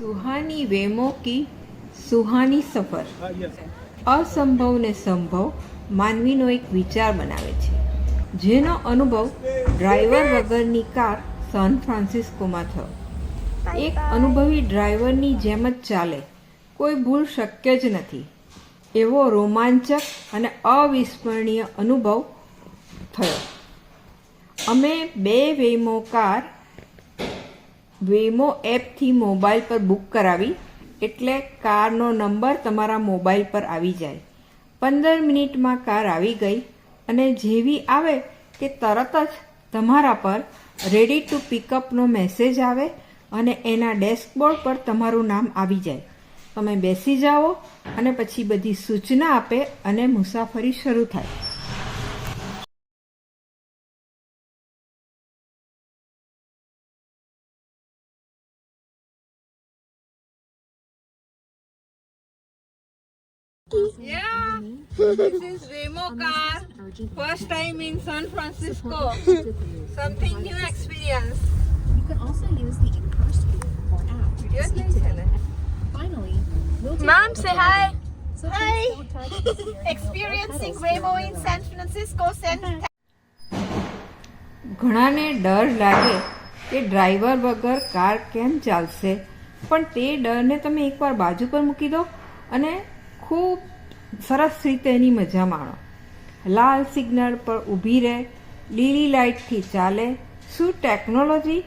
सुहानी वेमो की सुहानी सफर અસંભવને સંભવ માનવીનો એક વિચાર બનાવે છે, જેનો અનુભવ ડ્રાઈવર વગરની કાર સાન ફ્રાન્સિસ્કોમાં થયો. એક અનુભવી ડ્રાઈવરની જેમ જ ચાલે, કોઈ ભૂલ શક્ય જ નથી, એવો રોમાંચક અને અવિસ્મરણીય અનુભવ થયો. અમે 2 વેમો કાર વેમો એપથી મોબાઈલ પર બુક કરાવી, એટલે કારનો નંબર તમારા મોબાઈલ પર આવી જાય. 15 મિનિટમાં કાર આવી ગઈ અને જેવી આવે કે તરત જ તમારા પર રેડી ટુ પિકઅપનો મેસેજ આવે અને એના ડેશબોર્ડ પર તમારું નામ આવી જાય. તમે બેસી જાઓ અને પછી બધી સૂચના આપે અને મુસાફરી શરૂ થાય. Yeah, this is Waymo car. First time in San Francisco. Something new experience. You can also use the in-car screen or app to Yes, speak to them. Finally, we'll take Mom, a say look at hi. it. So Hi. please don't touch the steering wheel or Experiencing pedals Waymo during in the San ride. Francisco. ઘણાને ડર લાગે કે driver વગર car કેમ ચાલશે, પણ તે ડરને તમે એકવાર બાજુ પર મૂકી દો અને ખૂબ સરસ રીતે એની મજા માણો. લાલ સિગ્નલ પર ઊભી રહે, લીલી લાઇટથી ચાલે. શું ટેકનોલોજી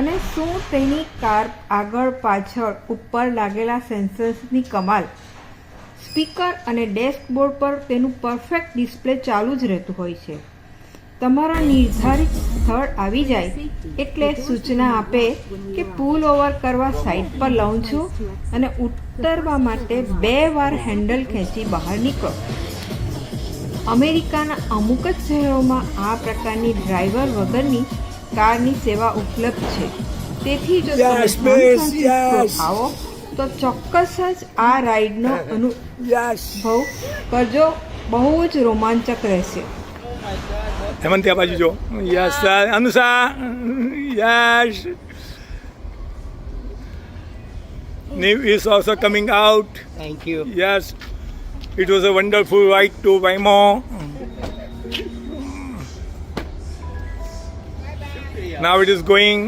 અને શું તેની કાર આગળ પાછળ ઉપર લાગેલા સેન્સર્સની કમાલ. સ્પીકર અને ડેશબોર્ડ પર તેનું પરફેક્ટ ડિસ્પ્લે ચાલુ જ રહેતું હોય છે. તમારા નિર્ધારિત સ્થળ આવી જાય એટલે સૂચના આપે કે પુલ ઓવર કરવા સાઈડ પર લઉં છું અને ઉતરવા માટે 2 વાર હેન્ડલ ખેંચી બહાર નીકળો. અમેરિકાના અમુક જ શહેરોમાં આ પ્રકારની ડ્રાઈવર વગરની કારની સેવા ઉપલબ્ધ છે. તેથી જો તમે સાન ફ્રાન્સિસ્કો આવો તો ચોક્કસ જ આ રાઈડનો અનુભવ કરજો. બહુ જ રોમાંચક રહેશે. હેમંત આ બાજુ જો. Yes Anusha, yes. Niv is also coming out. Thank you. Yes, it was a wonderful ride to Waymo. Now it is going